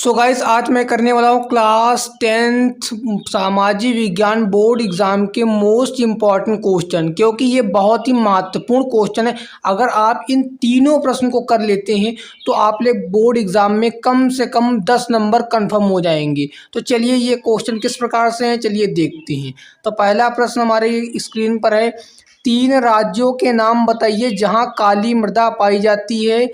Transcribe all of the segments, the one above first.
So guys आज मैं करने वाला हूँ क्लास 10th सामाजिक विज्ञान बोर्ड एग्ज़ाम के मोस्ट इम्पॉर्टेंट क्वेश्चन, क्योंकि ये बहुत ही महत्वपूर्ण क्वेश्चन है। अगर आप इन तीनों प्रश्न को कर लेते हैं तो आप लोग बोर्ड एग्ज़ाम में कम से कम 10 नंबर कंफर्म हो जाएंगे। तो चलिए ये क्वेश्चन किस प्रकार से हैं चलिए देखते हैं। तो पहला प्रश्न हमारे स्क्रीन पर है, 3 राज्यों के नाम बताइए जहाँ काली मृदा पाई जाती है,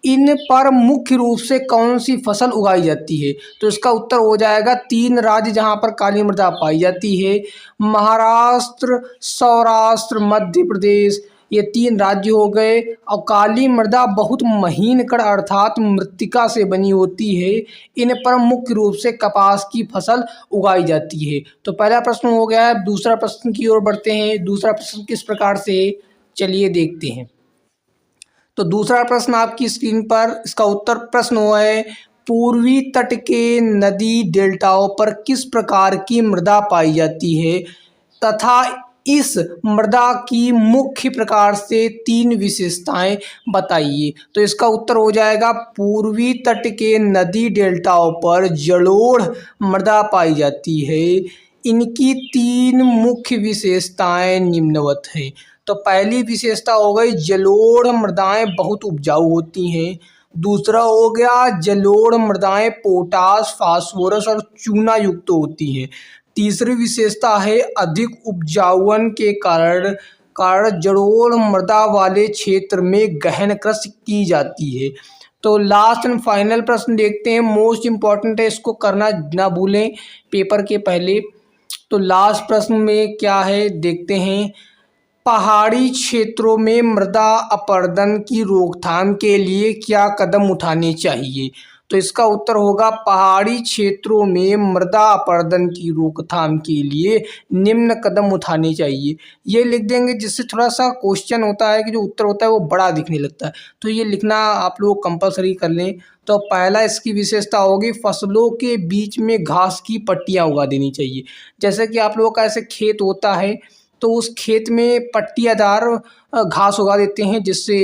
इन पर मुख्य रूप से कौन सी फसल उगाई जाती है। तो इसका उत्तर हो जाएगा 3 राज्य जहाँ पर काली मृदा पाई जाती है, महाराष्ट्र, सौराष्ट्र, मध्य प्रदेश। ये 3 राज्य हो गए। और काली मृदा बहुत महीन कण अर्थात मृत्तिका से बनी होती है। इन पर मुख्य रूप से कपास की फसल उगाई जाती है। तो पहला प्रश्न हो गया है। दूसरा प्रश्न की ओर बढ़ते हैं। दूसरा प्रश्न किस प्रकार से है चलिए देखते हैं। तो दूसरा प्रश्न आपकी स्क्रीन पर, इसका उत्तर प्रश्न हुआ है, पूर्वी तट के नदी डेल्टाओं पर किस प्रकार की मृदा पाई जाती है तथा इस मृदा की मुख्य प्रकार से 3 विशेषताएं बताइए। तो इसका उत्तर हो जाएगा पूर्वी तट के नदी डेल्टाओं पर जलोढ़ मृदा पाई जाती है। इनकी 3 मुख्य विशेषताएं निम्नवत हैं। तो पहली विशेषता हो गई जलोढ़ मृदाएं बहुत उपजाऊ होती हैं। दूसरा हो गया जलोढ़ मृदाएं पोटास, फास्फोरस और चूना युक्त होती हैं। तीसरी विशेषता है अधिक उपजाऊपन के कारण जलोढ़ मृदा वाले क्षेत्र में गहन कृषि की जाती है। तो लास्ट एंड फाइनल प्रश्न देखते हैं, मोस्ट इम्पॉर्टेंट है, इसको करना ना भूलें पेपर के पहले। तो लास्ट प्रश्न में क्या है देखते हैं, पहाड़ी क्षेत्रों में मृदा अपरदन की रोकथाम के लिए क्या कदम उठाने चाहिए। तो इसका उत्तर होगा पहाड़ी क्षेत्रों में मृदा अपरदन की रोकथाम के लिए निम्न कदम उठाने चाहिए। ये लिख देंगे जिससे थोड़ा सा क्वेश्चन होता है कि जो उत्तर होता है वो बड़ा दिखने लगता है। तो ये लिखना आप लोग कंपलसरी कर लें। तो पहला इसकी विशेषता होगी फसलों के बीच में घास की पट्टियाँ उगा देनी चाहिए। जैसे कि आप लोगों का ऐसे खेत होता है तो उस खेत में पट्टियादार घास उगा देते हैं जिससे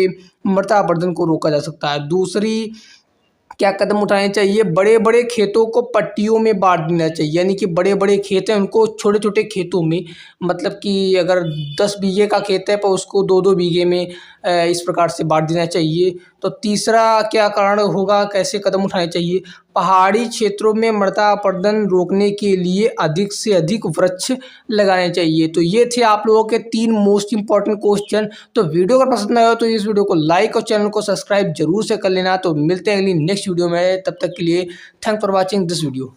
मृदा अपरदन को रोका जा सकता है। दूसरी क्या कदम उठाने चाहिए, बड़े बड़े खेतों को पट्टियों में बांट देना चाहिए। यानी कि बड़े बड़े खेत हैं उनको छोटे छोटे खेतों में, मतलब कि अगर 10 बीघे का खेत है तो उसको 2-2 बीघे में इस प्रकार से बांट देना चाहिए। तो तीसरा क्या कारण होगा, कैसे कदम उठाने चाहिए, पहाड़ी क्षेत्रों में मृदा अपरदन रोकने के लिए अधिक से अधिक वृक्ष लगाने चाहिए। तो ये थे आप लोगों के 3 मोस्ट इंपॉर्टेंट क्वेश्चन। तो वीडियो अगर पसंद आया हो तो इस वीडियो को लाइक और चैनल को सब्सक्राइब जरूर से कर लेना। तो मिलते हैं अगली नेक्स्ट वीडियो में, तब तक के लिए thanks for watching this video.